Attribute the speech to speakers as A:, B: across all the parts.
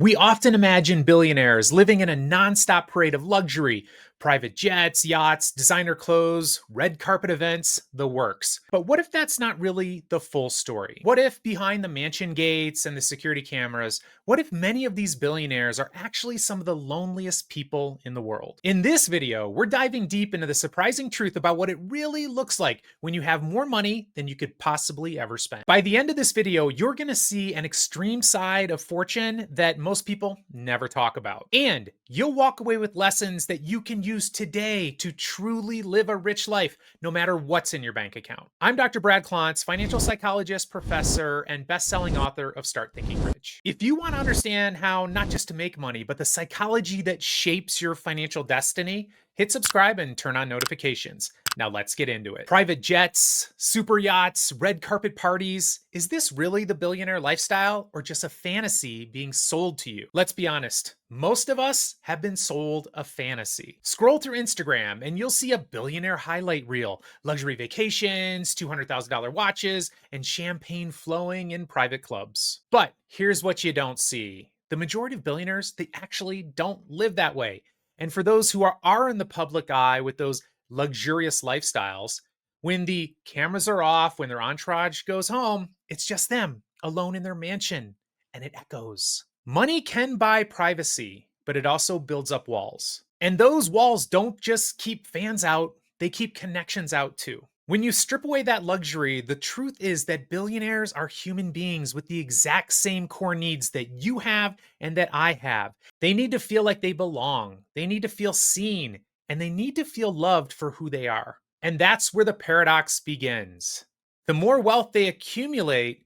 A: We often imagine billionaires living in a nonstop parade of luxury, private jets, yachts, designer clothes, red carpet events, the works. But what if that's not really the full story? What if behind the mansion gates and the security cameras, what if many of these billionaires are actually some of the loneliest people in the world? In this video, we're diving deep into the surprising truth about what it really looks like when you have more money than you could possibly ever spend. By the end of this video, you're going to see an extreme side of fortune that most people never talk about. And you'll walk away with lessons that you can use today to truly live a rich life, no matter what's in your bank account. I'm Dr. Brad Klontz, financial psychologist, professor, and best-selling author of Start Thinking Rich. If you want to understand how not just to make money, but the psychology that shapes your financial destiny, hit subscribe and turn on notifications. Now let's get into it. Private jets, super yachts, red carpet parties. Is this really the billionaire lifestyle or just a fantasy being sold to you? Let's be honest. Most of us have been sold a fantasy. Scroll through Instagram and you'll see a billionaire highlight reel, luxury vacations, $200,000 watches, and champagne flowing in private clubs. But here's what you don't see. The majority of billionaires, they actually don't live that way. And for those who are in the public eye with those luxurious lifestyles, when the cameras are off, when their entourage goes home, it's just them alone in their mansion, and it echoes. Money can buy privacy, but it also builds up walls. And those walls don't just keep fans out, they keep connections out too. When you strip away that luxury, the truth is that billionaires are human beings with the exact same core needs that you have and that I have. They need to feel like they belong. They need to feel seen, and they need to feel loved for who they are. And that's where the paradox begins. The more wealth they accumulate,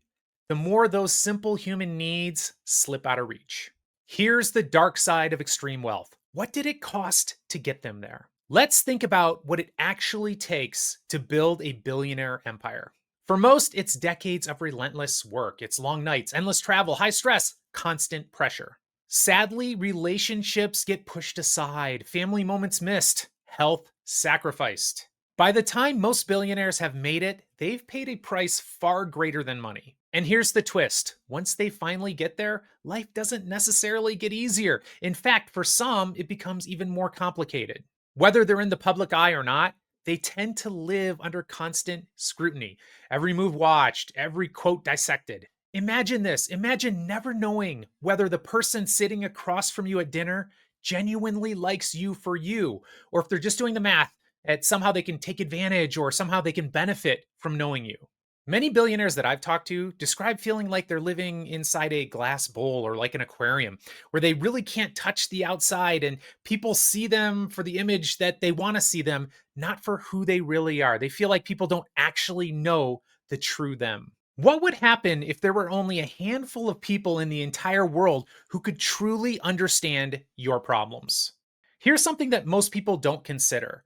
A: the more those simple human needs slip out of reach. Here's the dark side of extreme wealth. What did it cost to get them there? Let's think about what it actually takes to build a billionaire empire. For most, it's decades of relentless work. It's long nights, endless travel, high stress, constant pressure. Sadly, relationships get pushed aside, family moments missed, health sacrificed. By the time most billionaires have made it, they've paid a price far greater than money. And here's the twist. Once they finally get there, life doesn't necessarily get easier. In fact, for some, it becomes even more complicated. Whether they're in the public eye or not, they tend to live under constant scrutiny. Every move watched, every quote dissected. Imagine this. Imagine never knowing whether the person sitting across from you at dinner genuinely likes you for you, or if they're just doing the math at somehow they can take advantage or somehow they can benefit from knowing you. Many billionaires that I've talked to describe feeling like they're living inside a glass bowl or like an aquarium where they really can't touch the outside and people see them for the image that they want to see them, not for who they really are. They feel like people don't actually know the true them. What would happen if there were only a handful of people in the entire world who could truly understand your problems? Here's something that most people don't consider.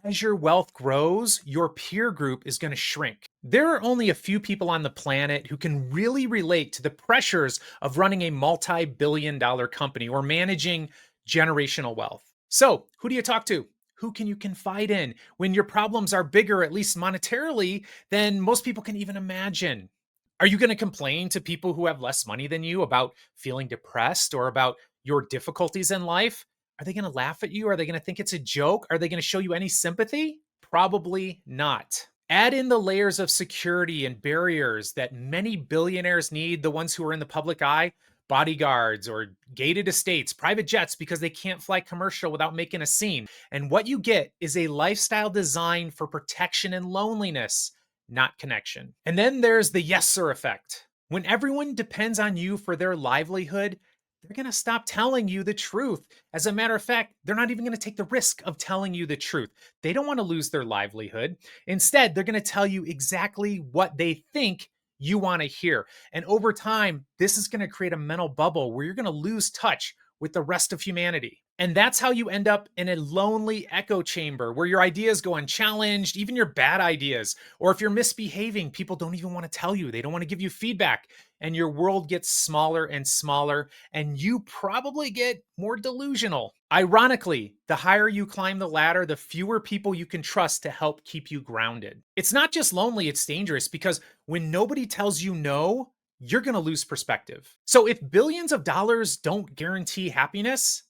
A: As your wealth grows, your peer group is going to shrink. There are only a few people on the planet who can really relate to the pressures of running a multi-billion-dollar company or managing generational wealth. So, who do you talk to? Who can you confide in when your problems are bigger, at least monetarily, than most people can even imagine? Are you going to complain to people who have less money than you about feeling depressed or about your difficulties in life? Are they going to laugh at you? Are they going to think it's a joke? Are they going to show you any sympathy? Probably not. Add in the layers of security and barriers that many billionaires need, the ones who are in the public eye, bodyguards or gated estates, private jets because they can't fly commercial without making a scene. And what you get is a lifestyle designed for protection and loneliness, not connection. And then there's the yes sir effect. When everyone depends on you for their livelihood, they're going to stop telling you the truth. As a matter of fact, they're not even going to take the risk of telling you the truth. They don't want to lose their livelihood. Instead, they're going to tell you exactly what they think you want to hear. And over time, this is going to create a mental bubble where you're going to lose touch with the rest of humanity. And that's how you end up in a lonely echo chamber where your ideas go unchallenged, even your bad ideas. Or if you're misbehaving, people don't even want to tell you. They don't want to give you feedback. And your world gets smaller and smaller, and you probably get more delusional. Ironically, the higher you climb the ladder, the fewer people you can trust to help keep you grounded. It's not just lonely, it's dangerous because when nobody tells you no, you're going to lose perspective. So if billions of dollars don't guarantee happiness,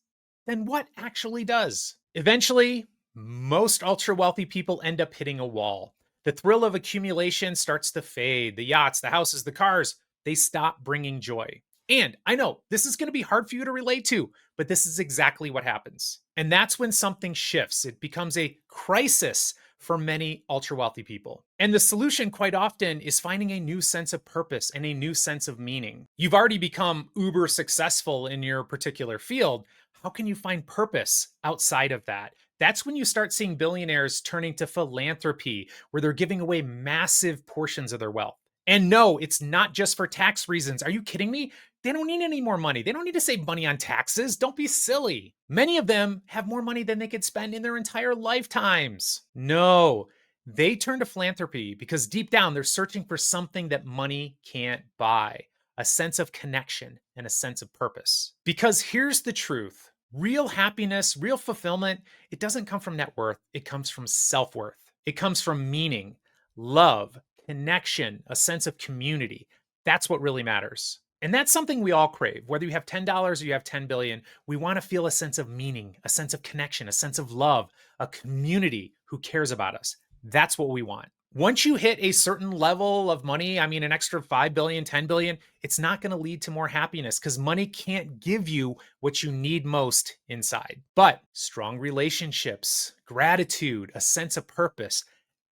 A: then what actually does? Eventually, most ultra wealthy people end up hitting a wall. The thrill of accumulation starts to fade. The yachts, the houses, the cars, they stop bringing joy. And I know this is going to be hard for you to relate to, but this is exactly what happens. And that's when something shifts. It becomes a crisis for many ultra wealthy people. And the solution, quite often, is finding a new sense of purpose and a new sense of meaning. You've already become uber successful in your particular field. How can you find purpose outside of that? That's when you start seeing billionaires turning to philanthropy, where they're giving away massive portions of their wealth. And no, it's not just for tax reasons. Are you kidding me? They don't need any more money. They don't need to save money on taxes. Don't be silly. Many of them have more money than they could spend in their entire lifetimes. No, they turn to philanthropy because deep down they're searching for something that money can't buy: a sense of connection and a sense of purpose. Because here's the truth: real happiness, real fulfillment, it doesn't come from net worth, it comes from self worth. It comes from meaning, love, connection, a sense of community. That's what really matters. And that's something we all crave. Whether you have $10 or you have 10 billion, we want to feel a sense of meaning, a sense of connection, a sense of love, a community who cares about us. That's what we want. Once you hit a certain level of money, I mean, an extra 5 billion, 10 billion, it's not going to lead to more happiness because money can't give you what you need most inside. But strong relationships, gratitude, a sense of purpose,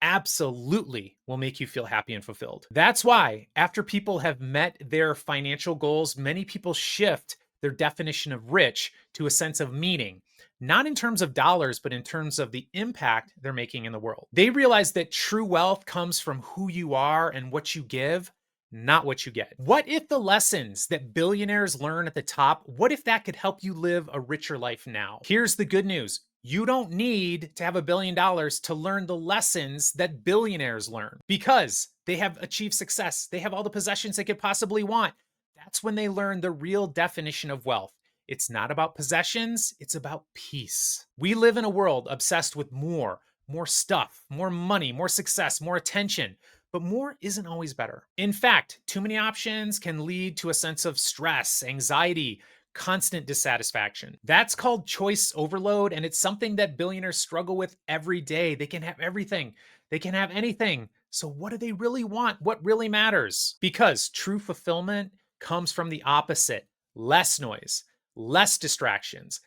A: absolutely will make you feel happy and fulfilled. That's why after people have met their financial goals, many people shift their definition of rich to a sense of meaning, not in terms of dollars, but in terms of the impact they're making in the world. They realize that true wealth comes from who you are and what you give, not what you get. What if the lessons that billionaires learn at the top, what if that could help you live a richer life now? Here's the good news: you don't need to have $1 billion to learn the lessons that billionaires learn, because they have achieved success. They have all the possessions they could possibly want. That's when they learn the real definition of wealth. It's not about possessions, it's about peace. We live in a world obsessed with more stuff, more money, more success, more attention. But more isn't always better. In fact, too many options can lead to a sense of stress, anxiety, constant dissatisfaction. That's called choice overload, and it's something that billionaires struggle with every day. They can have everything, they can have anything. So what do they really want? What really matters? Because true fulfillment comes from the opposite: less noise, less distractions,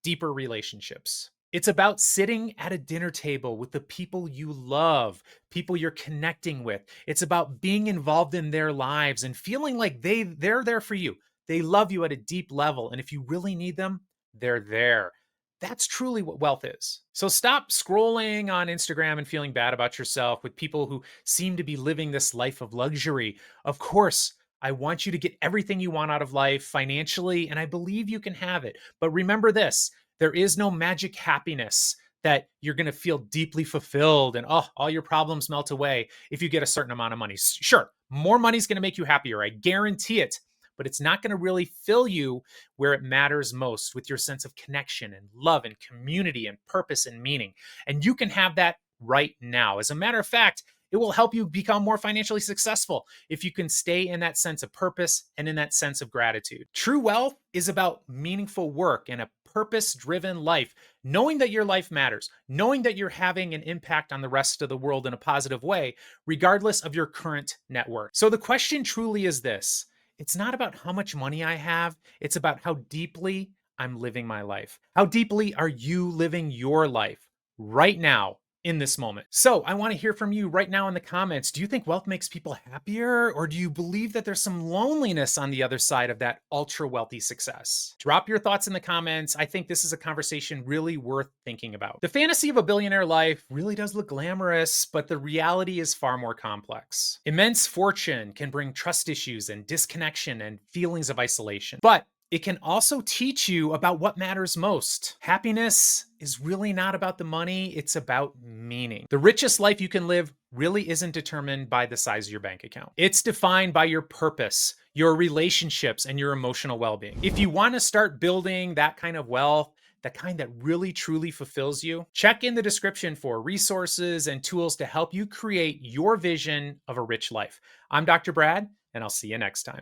A: deeper relationships. It's about sitting at a dinner table with the people you love, people you're connecting with. It's about being involved in their lives and feeling like they're there for you. They love you at a deep level. And if you really need them, they're there. That's truly what wealth is. So stop scrolling on Instagram and feeling bad about yourself with people who seem to be living this life of luxury. Of course, I want you to get everything you want out of life financially, and I believe you can have it. But remember this: there is no magic happiness that you're going to feel deeply fulfilled and all your problems melt away if you get a certain amount of money. Sure, more money is going to make you happier. I guarantee it. But it's not going to really fill you where it matters most, with your sense of connection and love and community and purpose and meaning. And you can have that right now. As a matter of fact, it will help you become more financially successful if you can stay in that sense of purpose and in that sense of gratitude. True wealth is about meaningful work and a purpose-driven life, knowing that your life matters, knowing that you're having an impact on the rest of the world in a positive way, regardless of your current net worth. So the question truly is this: it's not about how much money I have, it's about how deeply I'm living my life. How deeply are you living your life right now, in this moment? So I want to hear from you right now in the comments. Do you think wealth makes people happier, or do you believe that there's some loneliness on the other side of that ultra wealthy success? Drop your thoughts in the comments. I think this is a conversation really worth thinking about. The fantasy of a billionaire life really does look glamorous, but the reality is far more complex. Immense fortune can bring trust issues and disconnection and feelings of isolation. But it can also teach you about what matters most. Happiness is really not about the money, it's about meaning. The richest life you can live really isn't determined by the size of your bank account. It's defined by your purpose, your relationships, and your emotional well-being. If you want to start building that kind of wealth, the kind that really truly fulfills you, check in the description for resources and tools to help you create your vision of a rich life. I'm Dr. Brad, and I'll see you next time.